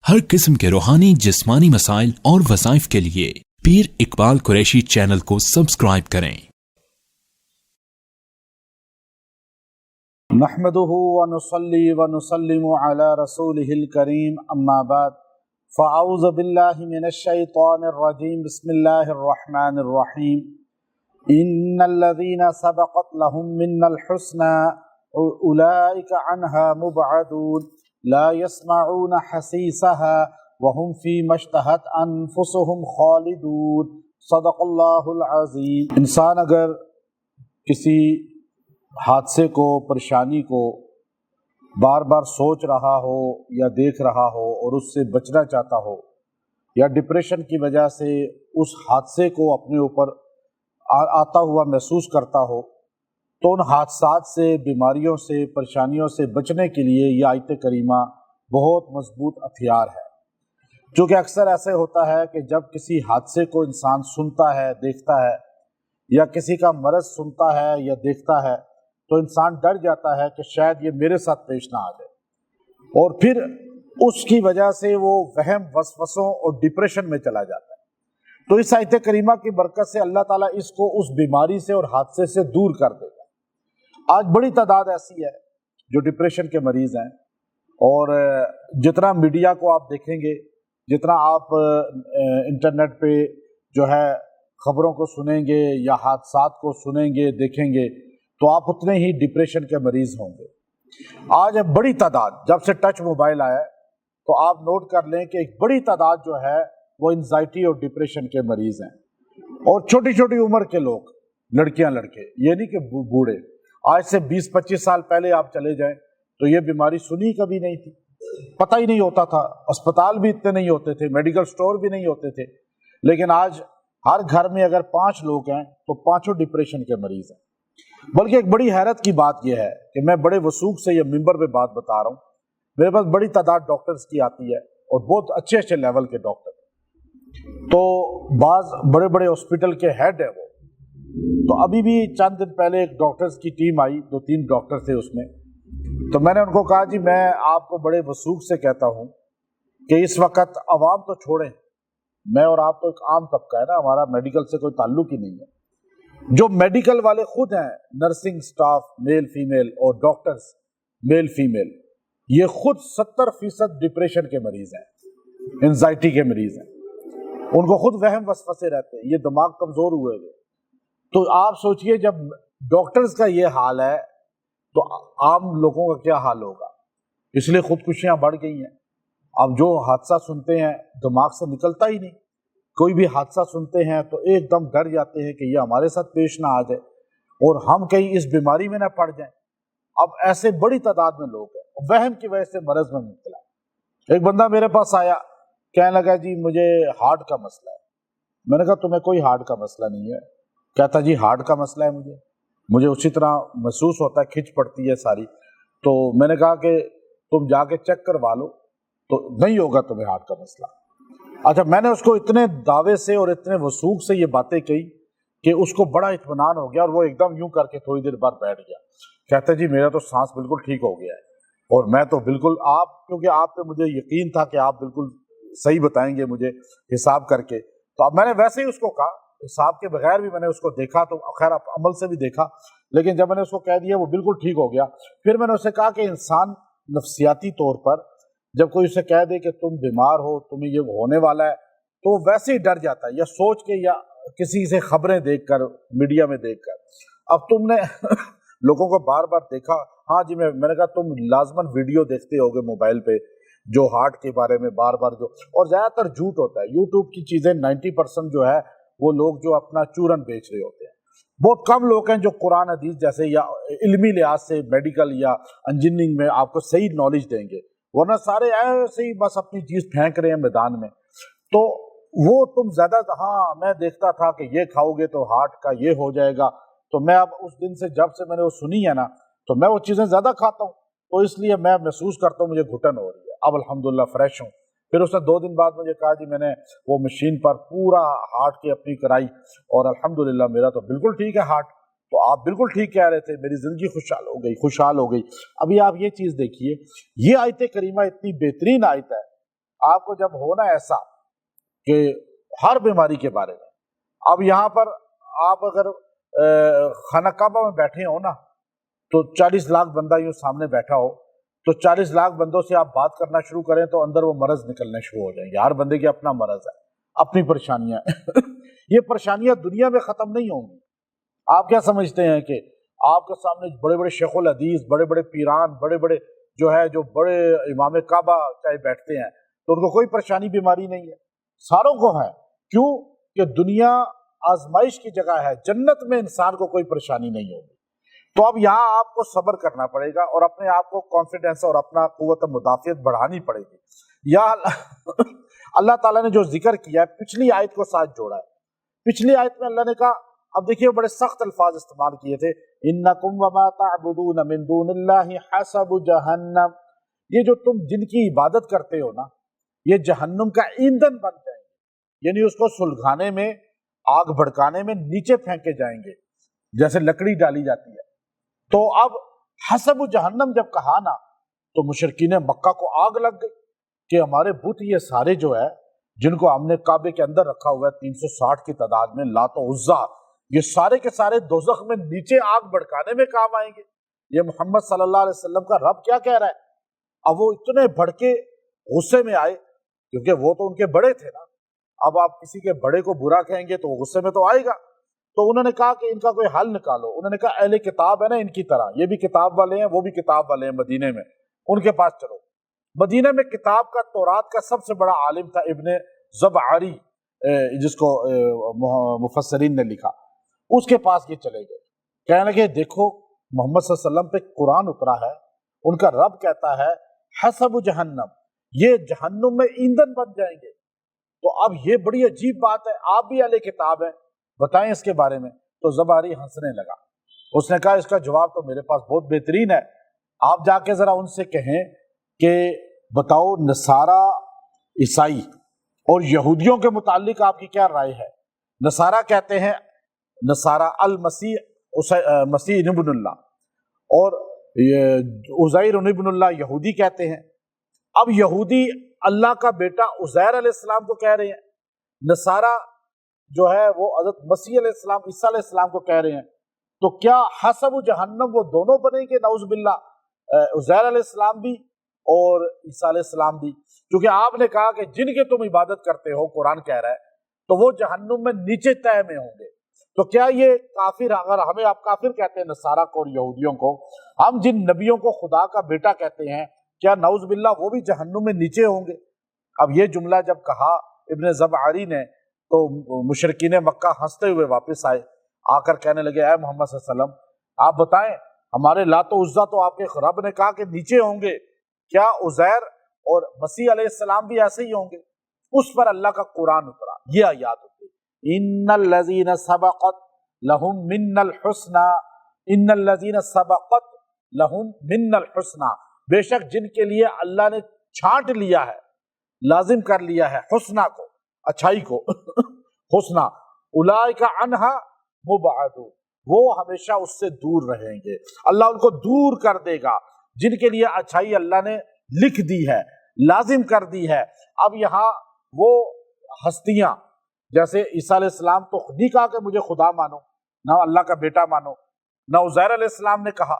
ہر قسم کے روحانی جسمانی مسائل اور وظائف کے لیے پیر اقبال قریشی چینل کو سبسکرائب کریں۔ نحمده ونصلي ونسلم على رسوله الكريم اما بعد فاعوذ بالله من الشيطان الرجيم بسم الله الرحمن الرحيم ان الذين سبقت لهم منا الحسنى اولئك عنها مبعدون لا يسمعون حسيسها وهم فيما اشتهت انفسهم خالدون صدق اللہ العظیم۔ انسان اگر کسی حادثے کو، پریشانی کو بار بار سوچ رہا ہو یا دیکھ رہا ہو اور اس سے بچنا چاہتا ہو، یا ڈپریشن کی وجہ سے اس حادثے کو اپنے اوپر آتا ہوا محسوس کرتا ہو، تو ان حادثات سے، بیماریوں سے، پریشانیوں سے بچنے کے لیے یہ آیت کریمہ بہت مضبوط ہتھیار ہے۔ چونکہ اکثر ایسے ہوتا ہے کہ جب کسی حادثے کو انسان سنتا ہے، دیکھتا ہے، یا کسی کا مرض سنتا ہے یا دیکھتا ہے، تو انسان ڈر جاتا ہے کہ شاید یہ میرے ساتھ پیش نہ آ جائے، اور پھر اس کی وجہ سے وہ وہم وسوسوں اور ڈپریشن میں چلا جاتا ہے۔ تو اس آیت کریمہ کی برکت سے اللہ تعالیٰ اس کو اس بیماری سے اور حادثے سے دور کر دے گا۔ آج بڑی تعداد ایسی ہے جو ڈپریشن کے مریض ہیں، اور جتنا میڈیا کو آپ دیکھیں گے، جتنا آپ انٹرنیٹ پہ جو ہے خبروں کو سنیں گے یا حادثات کو سنیں گے، دیکھیں گے، تو آپ اتنے ہی ڈپریشن کے مریض ہوں گے۔ آج بڑی تعداد، جب سے ٹچ موبائل آیا ہے تو آپ نوٹ کر لیں کہ ایک بڑی تعداد جو ہے وہ انزائٹی اور ڈپریشن کے مریض ہیں، اور چھوٹی چھوٹی عمر کے لوگ، لڑکیاں لڑکے، یہ نہیں کہ بوڑھے۔ آج سے 20-25 سال پہلے آپ چلے جائیں تو یہ بیماری سنی کبھی نہیں تھی، پتہ ہی نہیں ہوتا تھا، اسپتال بھی اتنے نہیں ہوتے تھے، میڈیکل سٹور بھی نہیں ہوتے تھے، لیکن آج ہر گھر میں اگر 5 لوگ ہیں تو 5 ڈپریشن کے مریض ہیں۔ بلکہ ایک بڑی حیرت کی بات یہ ہے کہ میں بڑے وثوق سے یہ منبر پہ بات بتا رہا ہوں، میرے پاس بڑی تعداد ڈاکٹرز کی آتی ہے، اور بہت اچھے اچھے لیول کے ڈاکٹر، تو بعض بڑے بڑے ہاسپٹل کے ہیڈ ہیں وہ۔ تو ابھی بھی چند دن پہلے ایک ڈاکٹرز کی ٹیم آئی، 2-3 ڈاکٹر تھے اس میں، تو میں نے ان کو کہا جی میں آپ کو بڑے وثوق سے کہتا ہوں کہ اس وقت عوام تو چھوڑیں، میں اور آپ تو ایک عام طبقہ ہے نا، ہمارا میڈیکل سے کوئی تعلق ہی نہیں ہے۔ جو میڈیکل والے خود ہیں، نرسنگ سٹاف میل فیمیل اور ڈاکٹرز میل فیمیل، یہ خود 70% ڈپریشن کے مریض ہیں، انزائٹی کے مریض ہیں، ان کو خود وہم وسوسے رہتے ہیں، یہ دماغ کمزور ہوئے ہوئے۔ تو آپ سوچئے جب ڈاکٹرز کا یہ حال ہے تو عام لوگوں کا کیا حال ہوگا۔ اس لیے خودکشیاں بڑھ گئی ہیں۔ اب جو حادثہ سنتے ہیں دماغ سے نکلتا ہی نہیں، کوئی بھی حادثہ سنتے ہیں تو ایک دم ڈر جاتے ہیں کہ یہ ہمارے ساتھ پیش نہ آ جائے اور ہم کہیں اس بیماری میں نہ پڑ جائیں۔ اب ایسے بڑی تعداد میں لوگ ہیں، وہم کی وجہ سے مرض میں مبتلا ہے۔ ایک بندہ میرے پاس آیا، کہنے لگا جی مجھے ہارٹ کا مسئلہ ہے۔ میں نے کہا تمہیں کوئی ہارٹ کا مسئلہ نہیں ہے۔ کہتا جی ہارٹ کا مسئلہ ہے، مجھے اسی طرح محسوس ہوتا ہے، کھچ پڑتی ہے ساری۔ تو میں نے کہا کہ تم جا کے چیک کروا لو، تو نہیں ہوگا تمہیں ہارٹ کا مسئلہ۔ اچھا، میں نے اس کو اتنے دعوے سے اور اتنے وثوق سے یہ باتیں کہی کہ اس کو بڑا اطمینان ہو گیا، اور وہ ایک دم یوں کر کے تھوڑی دیر بعد بیٹھ گیا۔ کہتا جی میرا تو سانس بالکل ٹھیک ہو گیا ہے، اور میں تو بالکل کیونکہ آپ پہ مجھے یقین تھا کہ آپ بالکل صحیح بتائیں گے مجھے حساب کر کے، تو اب میں نے ویسے ہی اس کو کہا، حساب کے بغیر بھی میں نے اس کو دیکھا، تو خیر عمل سے بھی دیکھا، لیکن جب میں نے اس کو کہہ دیا وہ بالکل ٹھیک ہو گیا۔ پھر میں نے اسے کہا کہ انسان نفسیاتی طور پر جب کوئی اسے کہہ دے کہ تم بیمار ہو، تمہیں یہ ہونے والا ہے، تو وہ ویسے ہی ڈر جاتا ہے، یا سوچ کے یا کسی سے خبریں دیکھ کر، میڈیا میں دیکھ کر۔ اب تم نے لوگوں کو بار بار دیکھا، ہاں جی میں نے کہا تم لازماً ویڈیو دیکھتے ہوگے موبائل پہ جو ہارٹ کے بارے میں بار بار اور زیادہ تر جھوٹ ہوتا ہے۔ یوٹیوب کی چیزیں 90% جو ہے وہ لوگ جو اپنا چورن بیچ رہے ہوتے ہیں۔ بہت کم لوگ ہیں جو قرآن حدیث جیسے یا علمی لحاظ سے میڈیکل یا انجینئرنگ میں آپ کو صحیح نالج دیں گے، ورنہ سارے ایسے ہی بس اپنی چیز پھینک رہے ہیں میدان میں۔ تو وہ تم زیادہ، ہاں میں دیکھتا تھا کہ یہ کھاؤ گے تو ہارٹ کا یہ ہو جائے گا، تو میں اب اس دن سے جب سے میں نے وہ سنی ہے نا، تو میں وہ چیزیں زیادہ کھاتا ہوں، تو اس لیے میں محسوس کرتا ہوں مجھے گھٹن ہو رہی ہے۔ اب الحمدللہ فریش ہوں۔ پھر اس نے 2 دن بعد مجھے کہا جی میں نے وہ مشین پر پورا ہارٹ کی اپنی کرائی، اور الحمدللہ میرا تو بالکل ٹھیک ہے ہارٹ۔ تو آپ بالکل ٹھیک کہہ رہے تھے، میری زندگی خوشحال ہو گئی۔ ابھی آپ یہ چیز دیکھیے، یہ آیت کریمہ اتنی بہترین آیت ہے، آپ کو جب ہونا ایسا کہ ہر بیماری کے بارے میں، اب یہاں پر آپ اگر خانہ کعبہ میں بیٹھے ہو نا تو 40 لاکھ بندہ یوں سامنے بیٹھا ہو تو 40 لاکھ بندوں سے آپ بات کرنا شروع کریں تو اندر وہ مرض نکلنے شروع ہو جائیں گے. ہر بندے کی اپنا مرض ہے، اپنی پریشانیاں یہ پریشانیاں دنیا میں ختم نہیں ہوں گی. آپ کیا سمجھتے ہیں کہ آپ کے سامنے بڑے بڑے شیخ الحدیث، بڑے بڑے پیران، بڑے بڑے جو بڑے امام کعبہ چاہے بیٹھتے ہیں تو ان کو کوئی پریشانی بیماری نہیں ہے؟ ساروں کو ہے. کیوں کہ دنیا آزمائش کی جگہ ہے، جنت میں انسان کو کوئی پریشانی نہیں ہوگی. تو اب یہاں آپ کو صبر کرنا پڑے گا اور اپنے آپ کو کانفیڈنس اور اپنا قوت مدافعت بڑھانی پڑے گی. یا اللہ تعالیٰ نے جو ذکر کیا ہے پچھلی آیت کو ساتھ جوڑا ہے. پچھلی آیت میں اللہ نے کہا، اب دیکھیے بڑے سخت الفاظ استعمال کیے تھے، انکم وما تعبدون من دون اللہ حسب جہنم. یہ جو تم جن کی عبادت کرتے ہو نا، یہ جہنم کا ایندھن بن جائیں گے، یعنی اس کو سلگھانے میں، آگ بھڑکانے میں نیچے پھینکے جائیں گے جیسے لکڑی ڈالی جاتی ہے. تو اب حسب جہنم جب کہا نا تو مشرکین مکہ کو آگ لگ گئی کہ ہمارے بت یہ سارے جو ہے جن کو ہم نے کعبے کے اندر رکھا ہوا ہے 360 کی تعداد میں، لات و عزا، یہ سارے کے سارے دوزخ میں نیچے آگ بھڑکانے میں کام آئیں گے. یہ محمد صلی اللہ علیہ وسلم کا رب کیا کہہ رہا ہے؟ اب وہ اتنے بھڑکے غصے میں آئے کیونکہ وہ تو ان کے بڑے تھے نا. اب آپ کسی کے بڑے کو برا کہیں گے تو وہ غصے میں تو آئے گا. تو انہوں نے کہا کہ ان کا کوئی حل نکالو. انہوں نے کہا اہل کتاب ہے نا ان کی طرح، یہ بھی کتاب والے ہیں وہ بھی کتاب والے ہیں مدینے میں، ان کے پاس چلو. مدینہ میں کتاب کا، تورات کا سب سے بڑا عالم تھا ابن زبعری، جس کو مفسرین نے لکھا، اس کے پاس یہ چلے گئے. کہنے لگے دیکھو محمد صلی اللہ علیہ وسلم پہ قرآن اترا ہے، ان کا رب کہتا ہے حسب جہنم، یہ جہنم میں ایندھن بن جائیں گے. تو اب یہ بڑی عجیب بات ہے، آپ بھی اہل کتاب ہیں، بتائیں اس کے بارے میں. تو زباری ہنسنے لگا. اس نے کہا اس کا جواب تو میرے پاس بہت بہترین ہے، آپ جا کے ذرا ان سے کہیں کہ بتاؤ نصارہ، عیسائی اور یہودیوں کے متعلق آپ کی کیا رائے ہے. نصارہ کہتے ہیں، نصارہ المسیح، مسیح ابن اللہ، اور عزیر ابن اللہ یہودی کہتے ہیں. اب یہودی اللہ کا بیٹا عزیر علیہ السلام کو کہہ رہے ہیں، نصارہ جو ہے وہ حضرت مسیح علیہ السلام، عیسیٰ علیہ السلام کو کہہ رہے ہیں. تو کیا حسب جہنم وہ دونوں بنیں گے؟ نعوذ باللہ، عزیر علیہ السلام بھی اور عیسیٰ علیہ السلام بھی. کیونکہ آپ نے کہا کہ جن کے تم عبادت کرتے ہو، قرآن کہہ رہا ہے، تو وہ جہنم میں نیچے تہہ میں ہوں گے. تو کیا یہ کافر، اگر ہمیں آپ کافر کہتے ہیں نصارہ کو اور یہودیوں کو، ہم جن نبیوں کو خدا کا بیٹا کہتے ہیں، کیا نعوذ باللہ وہ بھی جہنم میں نیچے ہوں گے؟ اب یہ جملہ جب کہا ابن زبعری نے تو مشرکین مکہ ہنستے ہوئے واپس آئے، آ کر کہنے لگے اے محمد صلی اللہ علیہ وسلم آپ بتائیں، ہمارے لات و عزا تو آپ کے رب نے کہا کہ نیچے ہوں گے، کیا عزیر اور مسیح علیہ السلام بھی ایسے ہی ہوں گے؟ اس پر اللہ کا قرآن اترا، یہ آیات ہوتی، ان الذین سبقت لہم من الحسنى، ان الذین سبقت لہم من الحسنى، بے شک جن کے لیے اللہ نے چھانٹ لیا ہے، لازم کر لیا ہے حسنہ کو، اچھائی کو حسنہ، اولئک عنہا مبعدون، وہ ہمیشہ اس سے دور رہیں گے، اللہ ان کو دور کر دے گا. جن کے لیے اچھائی اللہ نے لکھ دی ہے، لازم کر دی ہے. اب یہاں وہ ہستیاں جیسے عیسیٰ علیہ السلام تو نہیں کہا کہ مجھے خدا مانو، نہ اللہ کا بیٹا مانو، نہ عزیر علیہ السلام نے کہا.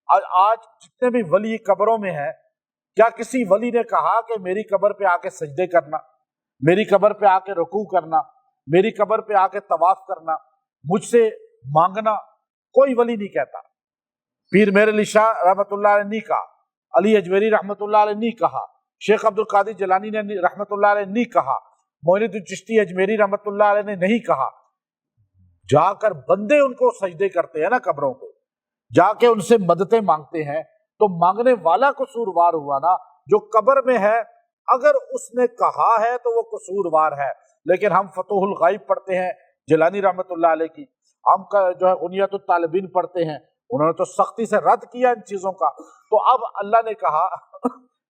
آج جتنے بھی ولی قبروں میں ہیں، کیا کسی ولی نے کہا کہ میری قبر پہ آ کے سجدے کرنا، میری قبر پہ آ کے رکوع کرنا، میری قبر پہ آ کے طواف کرنا، مجھ سے مانگنا؟ کوئی ولی نہیں کہتا. پیر میر علی شاہ رحمۃ اللہ علیہ نے کہا، علی اجویری رحمۃ اللہ علیہ نے کہا، شیخ عبد القادر جیلانی نے رحمۃ اللہ علیہ نے کہا، معین الدین چشتی اجمیری رحمۃ اللہ علیہ نے نہیں کہا. جا کر بندے ان کو سجدے کرتے ہیں نا قبروں پہ، جا کے ان سے مددیں مانگتے ہیں، تو مانگنے والا قصوروار ہوا نا. جو قبر میں ہے اگر اس نے کہا ہے تو وہ قصوروار ہے. لیکن ہم فتوح الغائب پڑھتے ہیں جیلانی رحمۃ اللہ علیہ کی، ہم جو ہے غنیت الطالبین پڑھتے ہیں، انہوں نے تو سختی سے رد کیا ان چیزوں کا. تو اب اللہ نے کہا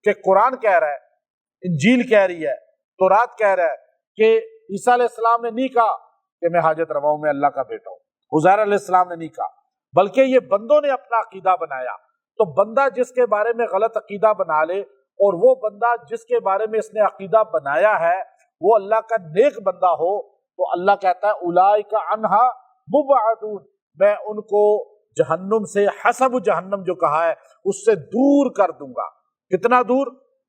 کہ قرآن کہہ رہا ہے، انجیل کہہ رہی ہے، تورات کہہ رہا ہے کہ عیسیٰ علیہ السلام نے نہیں کہا کہ میں حاجت روا ہوں، میں اللہ کا بیٹا ہوں. عزیر علیہ السلام نے نہیں کہا، بلکہ یہ بندوں نے اپنا عقیدہ بنایا. تو بندہ جس کے بارے میں غلط عقیدہ بنا لے اور وہ بندہ جس کے بارے میں اس نے عقیدہ بنایا ہے وہ اللہ کا نیک بندہ ہو تو اللہ کہتا ہے اولئک عنہا مبعدون، میں ان کو جہنم سے، حسب جہنم جو کہا ہے اس سے دور کر دوں گا۔ کتنا دور؟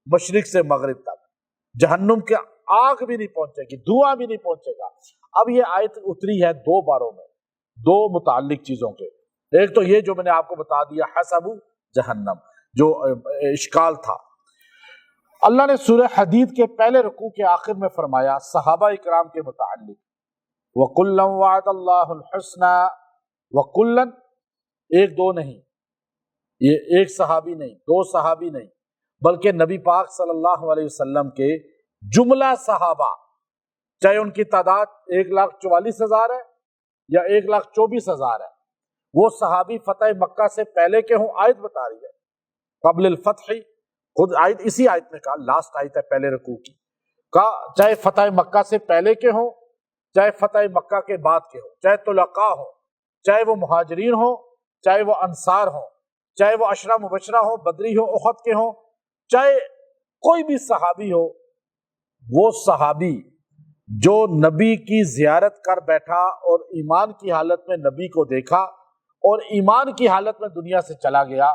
مشرق سے مغرب تک، جہنم کے آگ بھی نہیں پہنچے گی، دھواں بھی نہیں پہنچے گا۔ اب یہ آیت اتری ہے دو باروں میں، دو متعلق چیزوں کے۔ ایک تو یہ جو میں نے آپ کو بتا دیا حسب جہنم جو اشکال تھا، اللہ نے سورہ حدید کے پہلے رکوع کے آخر میں فرمایا صحابہ اکرام کے متعلق، وَكُلًّا وَعَدَ اللَّهُ الْحُسْنَى، وَكُلًّا ایک دو نہیں، یہ ایک صحابی نہیں، دو صحابی نہیں، بلکہ نبی پاک صلی اللہ علیہ وسلم کے جملہ صحابہ، چاہے ان کی تعداد 1,44,000 ہے یا 1,24,000 ہے، وہ صحابی فتح مکہ سے پہلے کے ہوں، آیت بتا رہی ہے قبل الفتح، خود آیت اسی آیت میں کہا، لاسٹ آیت ہے پہلے رکوع کی، کہا چاہے فتح مکہ سے پہلے کے ہوں، چاہے فتح مکہ کے بعد کے ہوں، چاہے طلقاء ہوں، چاہے وہ مہاجرین ہوں، چاہے وہ انصار ہوں، چاہے وہ عشرہ مبشرہ ہوں، بدری ہوں، احد کے ہوں، چاہے کوئی بھی صحابی ہو، وہ صحابی جو نبی کی زیارت کر بیٹھا اور ایمان کی حالت میں نبی کو دیکھا اور ایمان کی حالت میں دنیا سے چلا گیا،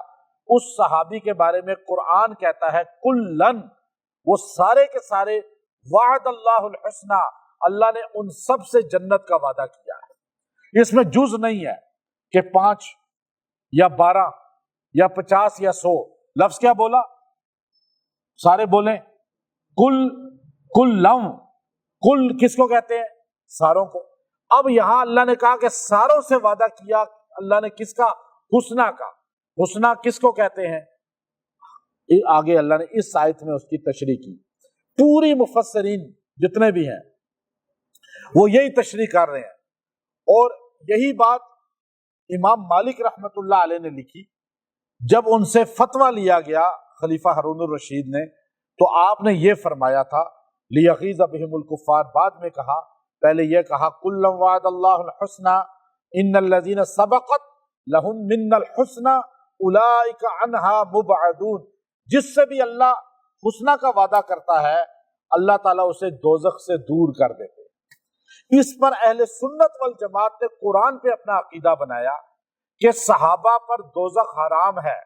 اس صحابی کے بارے میں قرآن کہتا ہے کلن، وہ سارے کے سارے وعد اللہ الحسنى، اللہ نے ان سب سے جنت کا وعدہ کیا ہے۔ اس میں جز نہیں ہے کہ 5 یا 12 یا 50 یا 100، لفظ کیا بولا؟ سارے بولیں کل کس کو کہتے ہیں؟ ساروں کو۔ اب یہاں اللہ نے کہا کہ ساروں سے وعدہ کیا اللہ نے، کس کا؟ حسنہ کا۔ حسنہ کس کو کہتے ہیں؟ آگے اللہ نے اس آیت میں اس کی تشریح کی۔ پوری مفسرین جتنے بھی ہیں وہ یہی تشریح کر رہے ہیں، اور یہی بات امام مالک رحمت اللہ علیہ نے لکھی جب ان سے فتویٰ لیا گیا خلیفہ ہارون الرشید نے، تو آپ نے یہ فرمایا تھا لیغیظ بہم الکفار، بعد میں کہا، پہلے یہ کہا کلا وعد اللہ الحسنى ان الذین سبقت لہم من الحسنى اولئک عنہا مبعدون، جس سے بھی اللہ حسنہ کا وعدہ کرتا ہے اللہ تعالیٰ اسے دوزخ سے دور کر دیتے۔ اس پر اہل سنت والجماعت نے قرآن پہ اپنا عقیدہ بنایا کہ صحابہ پر دوزخ حرام ہے۔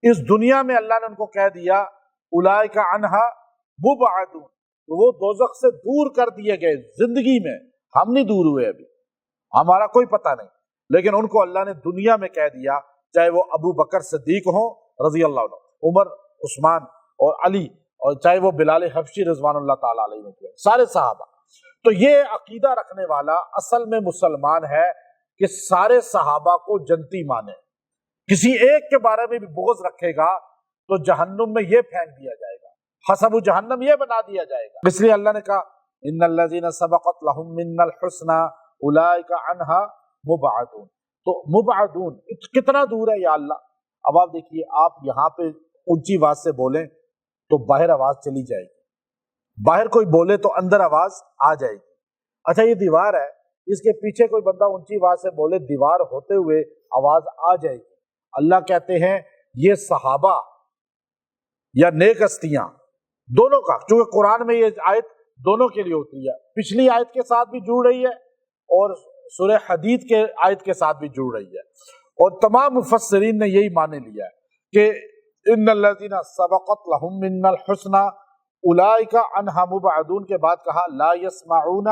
اس دنیا میں اللہ نے ان کو کہہ دیا اولئک عنہا مبعدون، وہ دوزخ سے دور کر دیے گئے۔ زندگی میں ہم نہیں دور ہوئے، ابھی ہمارا کوئی پتہ نہیں، لیکن ان کو اللہ نے دنیا میں کہہ دیا، چاہے وہ ابو بکر صدیق ہوں رضی اللہ عنہ، عمر، عثمان اور علی، اور چاہے وہ بلال حبشی رضوان اللہ تعالیٰ علیہ وسلم، سارے صحابہ۔ تو یہ عقیدہ رکھنے والا اصل میں مسلمان ہے کہ سارے صحابہ کو جنتی مانے، کسی ایک کے بارے میں بھی بغض رکھے گا تو جہنم میں یہ پھینک دیا جائے گا، حسب جہنم یہ بنا دیا جائے گا۔ اس لیے اللہ نے کہا ان الذین سبقت لہم من الحسنى اولئک عنہا مبعدون۔ تو مبعدون کتنا دور ہے یا اللہ؟ اب آپ دیکھیے، آپ یہاں پہ اونچی آواز سے بولیں تو باہر آواز چلی جائے گی، باہر کوئی بولے تو اندر آواز آ جائے گی۔ اچھا یہ دیوار ہے، اس کے پیچھے کوئی بندہ اونچی آواز سے بولے، دیوار ہوتے ہوئے آواز آ جائے گی۔ اللہ کہتے ہیں یہ صحابہ یا نیک ہستیاں دونوں کا، چونکہ قرآن میں یہ آیت دونوں کے لیے ہوتی ہے، پچھلی آیت کے ساتھ بھی جڑ رہی ہے اور سورہ حدید کے آیت کے ساتھ بھی جڑ رہی ہے، اور تمام مفسرین نے یہی مانے لیا ہے کہ ان الذین سبقت لہم من الحسنى اولئک عنہا مبعدون کے بعد کہا لا یسمعون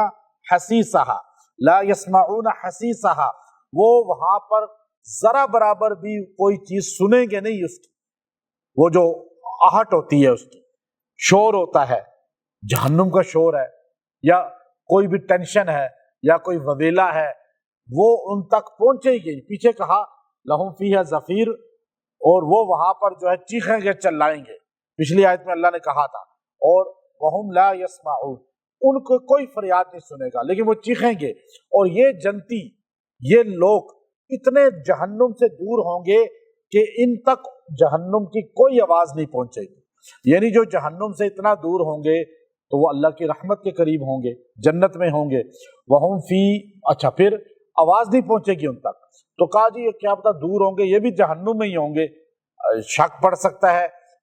حسیسها، لا یسمعون حسیسها، وہ وہاں پر ذرا برابر بھی کوئی چیز سنیں گے نہیں، اس کی وہ جو آہٹ ہوتی ہے، اس کی شور ہوتا ہے، جہنم کا شور ہے، یا کوئی بھی ٹینشن ہے یا کوئی وبیلہ ہے، وہ ان تک پہنچے گی۔ پیچھے کہا لہم فیہا زفیر، اور وہ وہاں پر جو ہے چیخیں گے، چلائیں گے، پچھلی آیت میں اللہ نے کہا تھا، اور وہم لا یسمعون، ان کو کوئی فریاد نہیں سنے گا لیکن وہ چیخیں گے۔ اور یہ جنتی، یہ لوگ اتنے جہنم سے دور ہوں گے کہ ان تک جہنم کی کوئی آواز نہیں پہنچے گی، یعنی جو جہنم سے اتنا دور ہوں گے تو وہ اللہ کی رحمت کے قریب ہوں گے، جنت میں ہوں گے۔ وہم فی، اچھا پھر آواز نہیں پہنچے گی ان تک، تو کہا جی یہ کیا پتہ دور ہوں گے، یہ بھی جہنم میں ہی ہوں گے۔ شک پڑ سکتا ہے